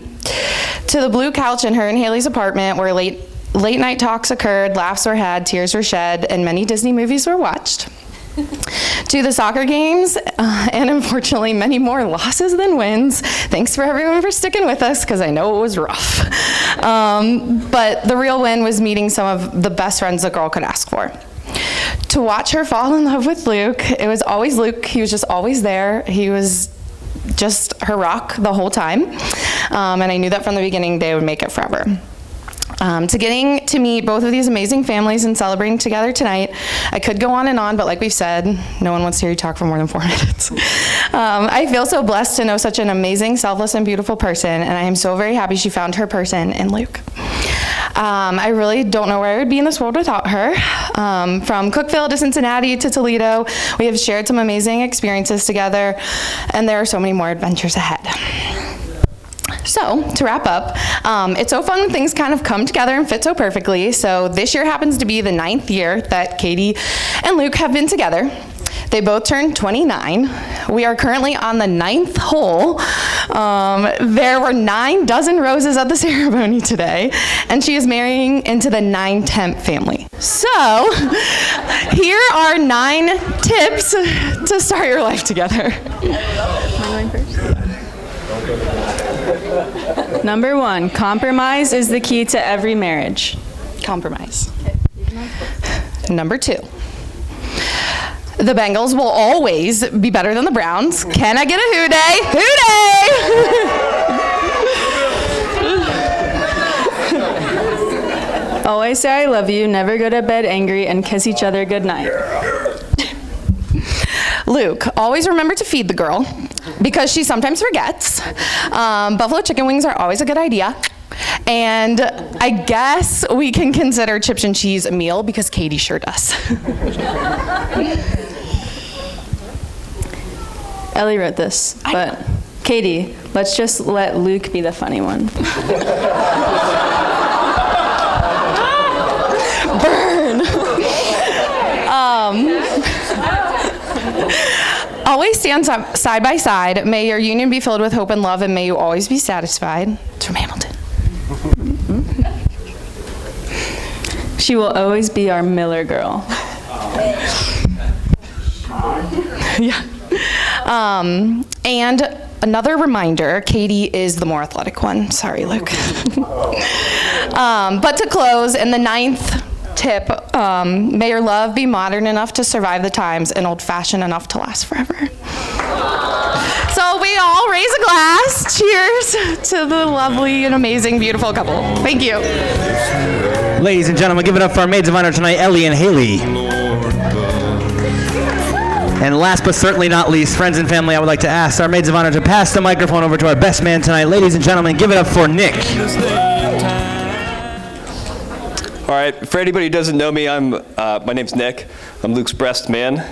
Speaker 13: To the blue couch in her and Haley's apartment where late night talks occurred, laughs were had, tears were shed, and many Disney movies were watched. To the soccer games, and unfortunately many more losses than wins. Thanks for everyone for sticking with us, because I know it was rough. But the real win was meeting some of the best friends a girl could ask for. To watch her fall in love with Luke, it was always Luke. He was just always there. He was just her rock the whole time. And I knew that from the beginning they would make it forever. To getting to meet both of these amazing families and celebrating together tonight, I could go on and on, but like we've said, no one wants to hear you talk for more than 4 minutes. I feel so blessed to know such an amazing, selfless, and beautiful person, and I am so very happy she found her person in Luke. I really don't know where I would be in this world without her. From Cookeville to Cincinnati to Toledo, we have shared some amazing experiences together, and there are so many more adventures ahead. So, to wrap up, it's so fun when things kind of come together and fit so perfectly. So this year happens to be the 9th year that Katie and Luke have been together. They both turned 29. We are currently on the 9th hole. There were 9 dozen roses at the ceremony today, and she is marrying into the Nientimp family. So, here are 9 tips to start your life together.
Speaker 12: Mine first? Number 1, compromise is the key to every marriage.
Speaker 13: Compromise. Number 2, the Bengals will always be better than the Browns. Can I get a hoo
Speaker 12: day? Always say I love you, never go to bed angry, and kiss each other goodnight.
Speaker 13: Luke, always remember to feed the girl because she sometimes forgets. Buffalo chicken wings are always a good idea. And I guess we can consider chips and cheese a meal because Katie sure does.
Speaker 12: Ellie wrote this, but Katie, let's just let Luke be the funny one.
Speaker 13: Burn. Always stand side by side. May your union be filled with hope and love, and may you always be satisfied. It's from Hamilton.
Speaker 12: She will always be our Miller girl.
Speaker 13: Yeah. And another reminder, Katie is the more athletic one. Sorry, Luke. But to close, in the 9th tip, may your love be modern enough to survive the times and old-fashioned enough to last forever. So we all raise a glass. Cheers to the lovely and amazing, beautiful couple. Thank you.
Speaker 10: Ladies and gentlemen, give it up for our maids of honor tonight, Ellie and Haley. And last but certainly not least, friends and family, I would like to ask our maids of honor to pass the microphone over to our best man tonight. Ladies and gentlemen, give it up for Nick.
Speaker 14: All right, for anybody who doesn't know me, my name's Nick. I'm Luke's breast man.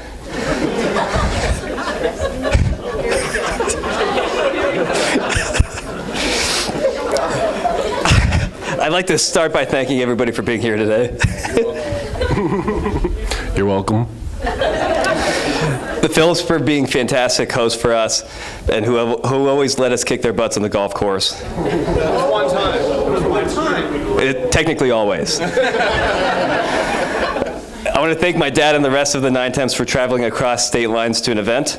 Speaker 14: I'd like to start by thanking everybody for being here today.
Speaker 2: You're welcome.
Speaker 14: The Phillips for being fantastic hosts for us, and who always let us kick their butts on the golf course.
Speaker 15: One time.
Speaker 14: Technically always. I want to thank my dad and the rest of the Nientimps for traveling across state lines to an event.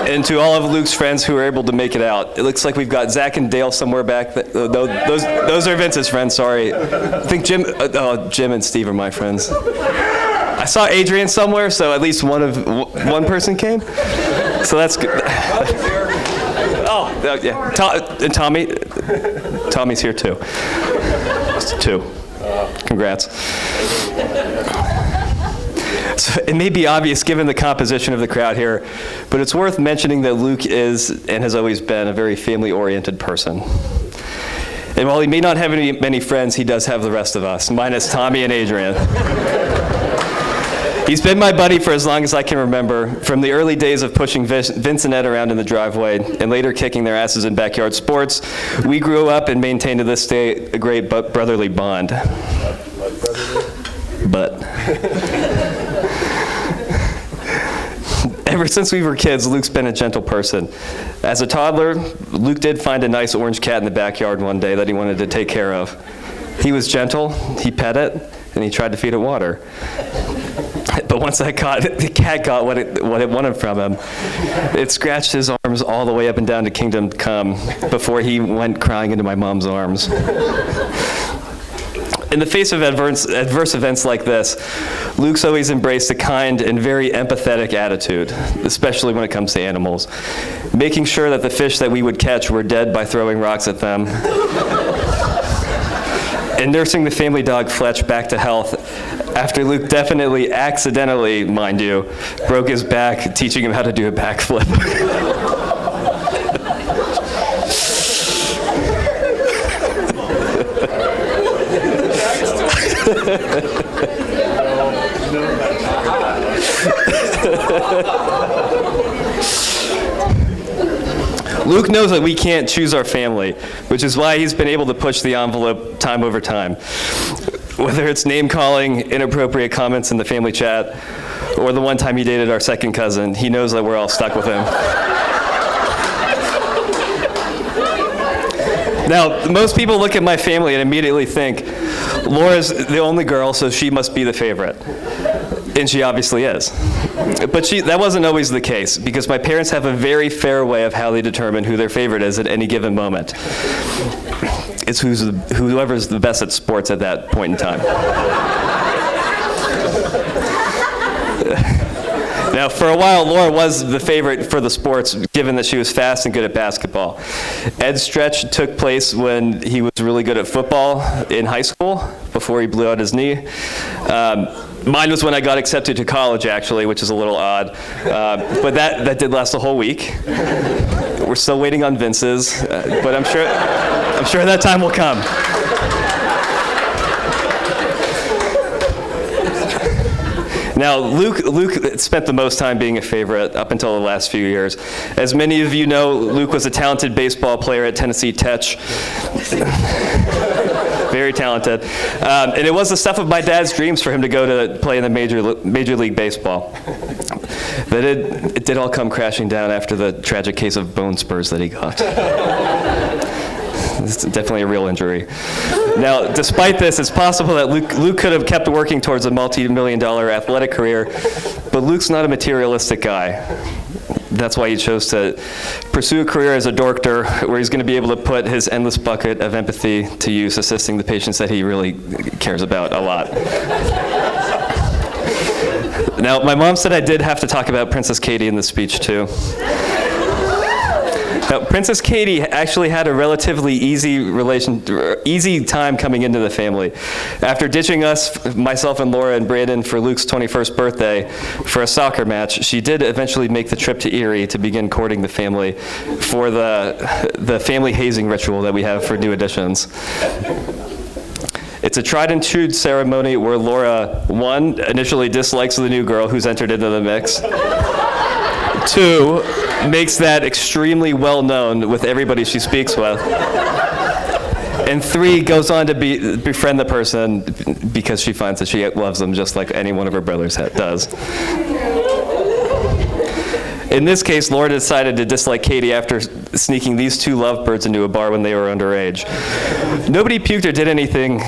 Speaker 14: And to all of Luke's friends who were able to make it out. It looks like we've got Zach and Dale somewhere back. Those are Vince's friends, sorry. I think Jim and Steve are my friends. I saw Adrian somewhere, so at least one person came. So that's good. Oh, yeah. And Tommy. Tommy's here too. It's 2. Congrats. So it may be obvious given the composition of the crowd here, but it's worth mentioning that Luke is and has always been a very family-oriented person. And while he may not have many friends, he does have the rest of us, minus Tommy and Adrian. He's been my buddy for as long as I can remember, from the early days of pushing Vince and Ed around in the driveway and later kicking their asses in backyard sports. We grew up and maintained to this day a great brotherly bond. But ever since we were kids, Luke's been a gentle person. As a toddler, Luke did find a nice orange cat in the backyard one day that he wanted to take care of. He was gentle, he pet it, and he tried to feed it water. But once the cat got what it wanted from him, it scratched his arms all the way up and down to Kingdom Come before he went crying into my mom's arms. In the face of adverse events like this, Luke's always embraced a kind and very empathetic attitude, especially when it comes to animals, making sure that the fish that we would catch were dead by throwing rocks at them, and nursing the family dog Fletch back to health after Luke definitely, accidentally, mind you, broke his back teaching him how to do a backflip. Luke knows that we can't choose our family, which is why he's been able to push the envelope time over time. Whether it's name-calling, inappropriate comments in the family chat, or the one time he dated our second cousin, he knows that we're all stuck with him. Now, most people look at my family and immediately think, Laura's the only girl, so she must be the favorite. And she obviously is. But that wasn't always the case, because my parents have a very fair way of how they determine who their favorite is at any given moment. It's whoever's the best at sports at that point in time. Now, for a while, Laura was the favorite for the sports, given that she was fast and good at basketball. Ed's stretch took place when he was really good at football in high school, before he blew out his knee. Mine was when I got accepted to college, actually, which is a little odd. But that did last a whole week. We're still waiting on Vince's, but I'm sure that time will come. Now, Luke spent the most time being a favorite up until the last few years. As many of you know, Luke was a talented baseball player at Tennessee Tech. Very talented. And it was the stuff of my dad's dreams for him to go to play in the Major League Baseball. But it did all come crashing down after the tragic case of bone spurs that he got. It's definitely a real injury. Now, despite this, it's possible that Luke could have kept working towards a multi-million-dollar athletic career, but Luke's not a materialistic guy. That's why he chose to pursue a career as a doctor, where he's going to be able to put his endless bucket of empathy to use, assisting the patients that he really cares about a lot. Now, my mom said I did have to talk about Princess Katie in the speech, too. Now, Princess Katie actually had a relatively easy time coming into the family. After ditching us, myself and Laura and Brandon, for Luke's 21st birthday for a soccer match, she did eventually make the trip to Erie to begin courting the family for the family hazing ritual that we have for new additions. It's a tried and true ceremony where Laura, 1, initially dislikes the new girl who's entered into the mix. 2, makes that extremely well known with everybody she speaks with. And 3, goes on to befriend the person because she finds that she loves them just like any one of her brothers does. In this case, Laura decided to dislike Katie after sneaking these 2 lovebirds into a bar when they were underage. Nobody puked or did anything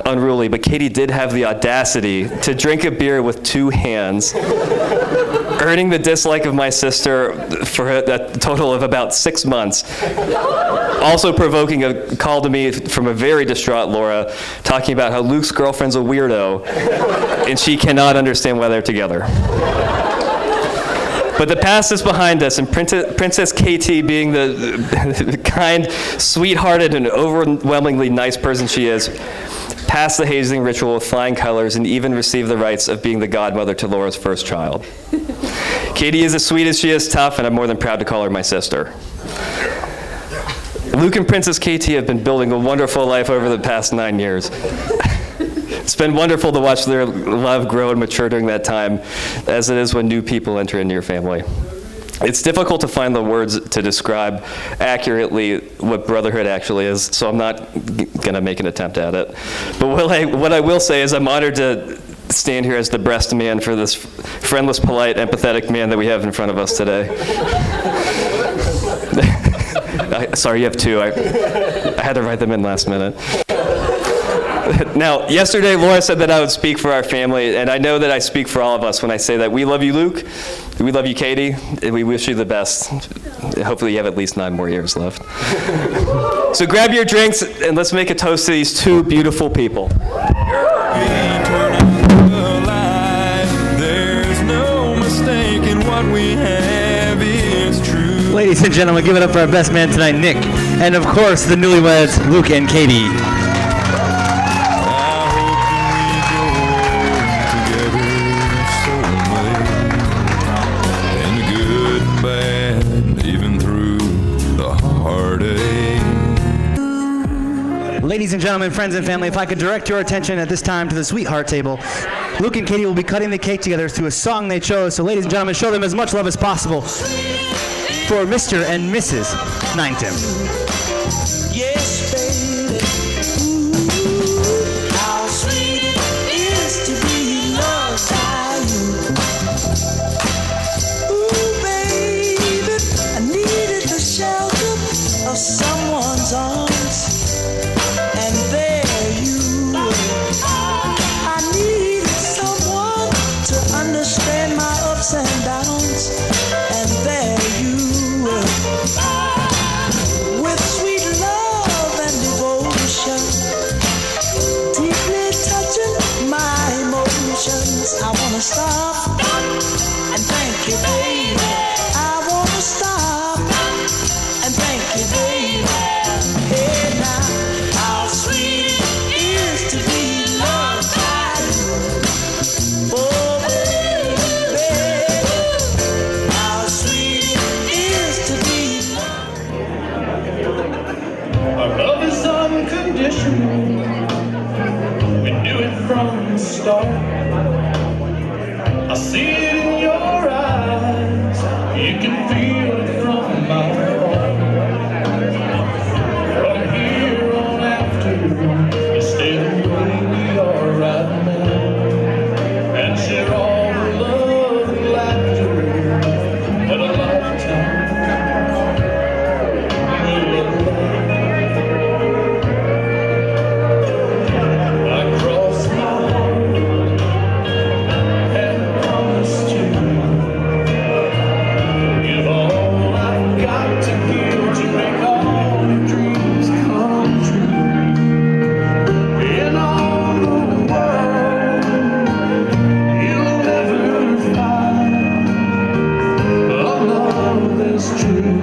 Speaker 14: unruly, but Katie did have the audacity to drink a beer with 2 hands, earning the dislike of my sister for a total of about 6 months, also provoking a call to me from a very distraught Laura, talking about how Luke's girlfriend's a weirdo, and she cannot understand why they're together. But the past is behind us, and Princess KT, being the kind, sweethearted, and overwhelmingly nice person she is, passed the hazing ritual with flying colors and even received the rights of being the godmother to Laura's first child. Katie is as sweet as she is tough, and I'm more than proud to call her my sister. Luke and Princess KT have been building a wonderful life over the past 9 years. It's been wonderful to watch their love grow and mature during that time, as it is when new people enter into your family. It's difficult to find the words to describe accurately what brotherhood actually is, so I'm not going to make an attempt at it. But what I will say is I'm honored to stand here as the breast man for this friendless, polite, empathetic man that we have in front of us today. Sorry, you have two. I had to write them in last minute. Now, yesterday, Laura said that I would speak for our family, and I know that I speak for all of us when I say that we love you, Luke, we love you, Katie, and we wish you the best. Hopefully you have at least 9 more years left. So grab your drinks, and let's make a toast to these two beautiful people.
Speaker 6: There's no mistaking what we have is true.
Speaker 10: Ladies and gentlemen, give it up for our best man tonight, Nick. And of course, the newlyweds, Luke and Katie. Ladies and gentlemen, friends and family, if I could direct your attention at this time to the sweetheart table, Luke and Katie will be cutting the cake together through a song they chose. So ladies and gentlemen, show them as much love as possible for Mr. and Mrs. Nientimp.
Speaker 6: Yes, baby. Ooh, how sweet it is to be loved by you. Ooh, baby, I needed the shelter of someone's arms. And there you were. I needed someone to understand my ups and downs. And there you were. With sweet love and devotion, deeply touching my emotions. I wanna stop and thank you, baby. I wanna stop and thank you, baby. Hey now, how sweet it is to be loved by you. Oh baby, how sweet it is to be loved. Our love is unconditional. We knew it from the start. I see it in your eyes. You can feel it from my heart. From here on after, we stay the way we are right now. And share all the love and laughter of a lifetime. I crossed my heart and promised you, give all I've got to give to make all your dreams come true. In all the world, you'll never find a love as true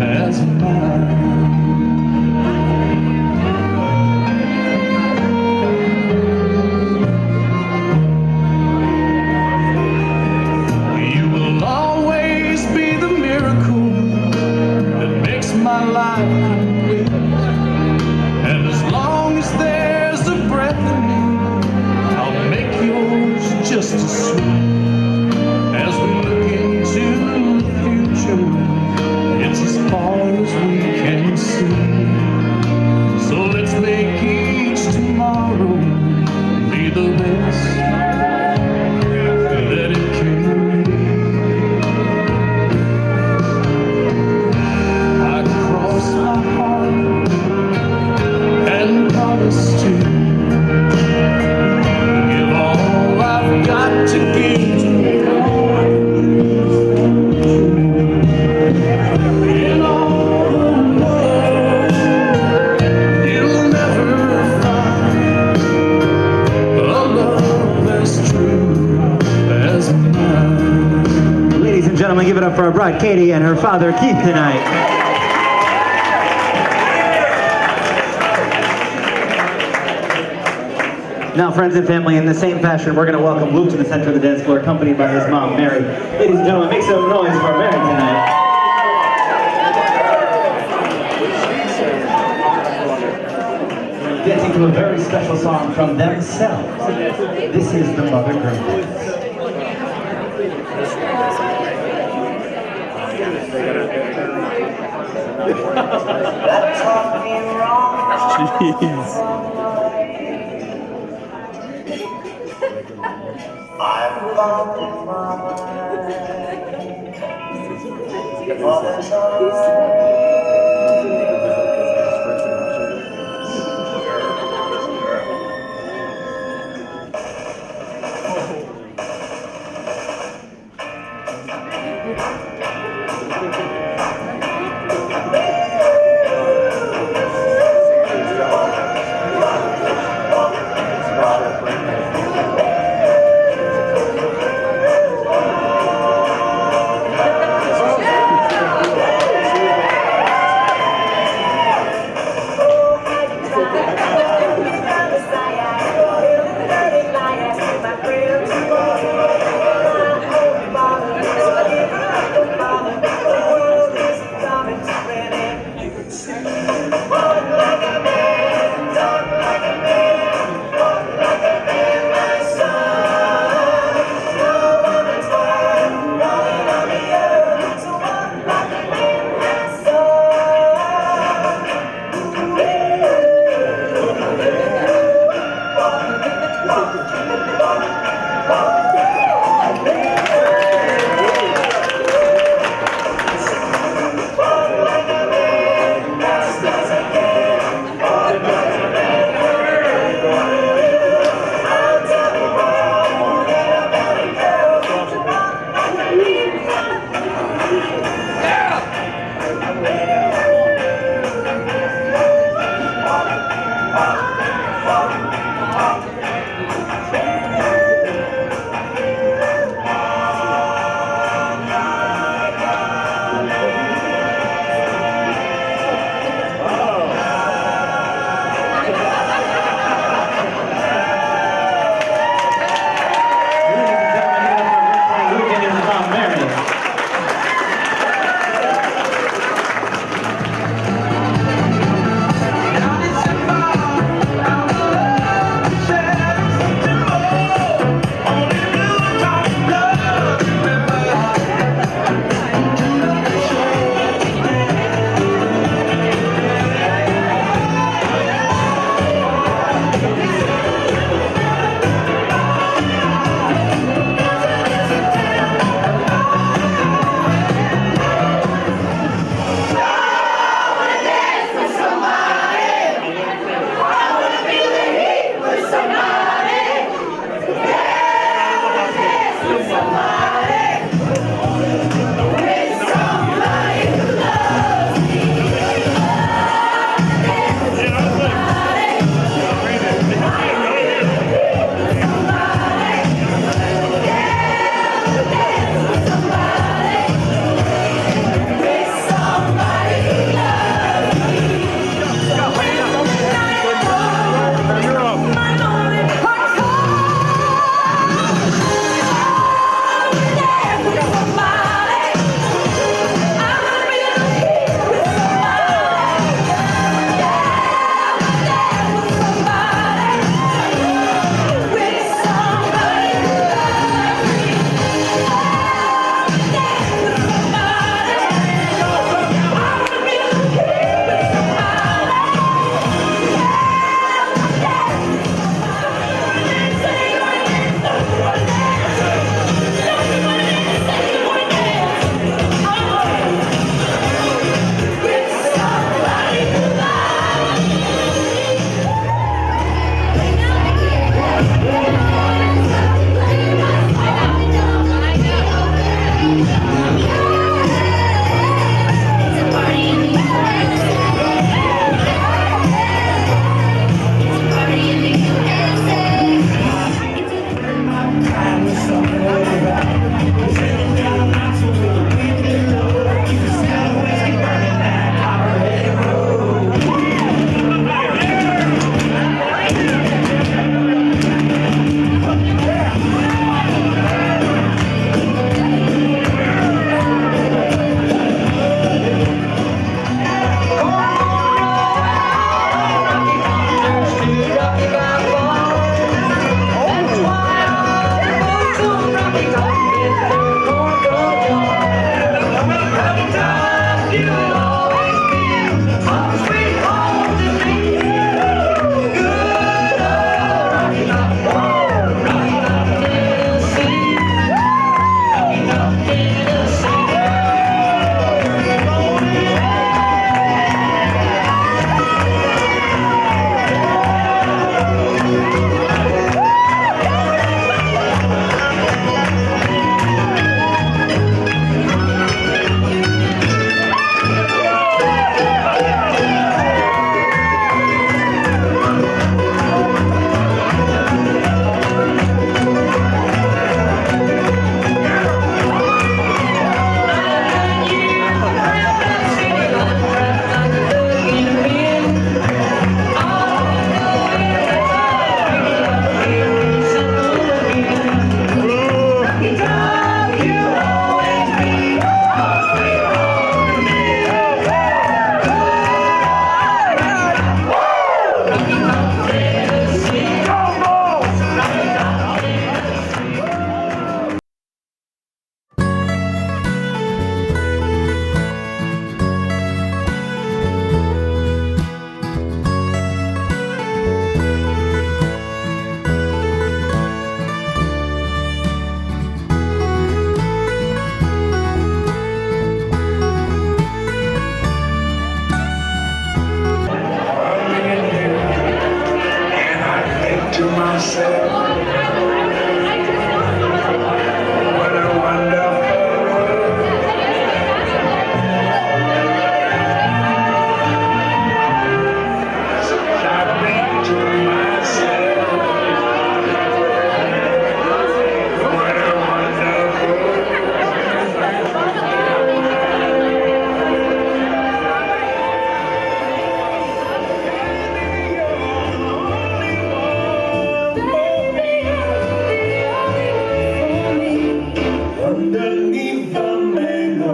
Speaker 6: as mine. You will always be the miracle that makes my life complete. And as long as there's a breath in me, I'll make yours just as sweet. As we look into the future, it's as far as we can see. So let's make each tomorrow be the best that it can be. I crossed my heart and promised to give all I've got to give to make all in all the world. You'll never find a love as true as mine.
Speaker 7: Ladies and gentlemen, give it up for our bride Katie and her father Keith tonight. Now, friends and family, in the same fashion, we're going to welcome Luke to the center of the dance floor, accompanied by his mom, Mary. Ladies and gentlemen, make some noise for Mary tonight. Dancing to a very special song from themselves. This is the Mother Girl Dance.
Speaker 2: Jeez.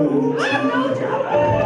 Speaker 8: I know trouble.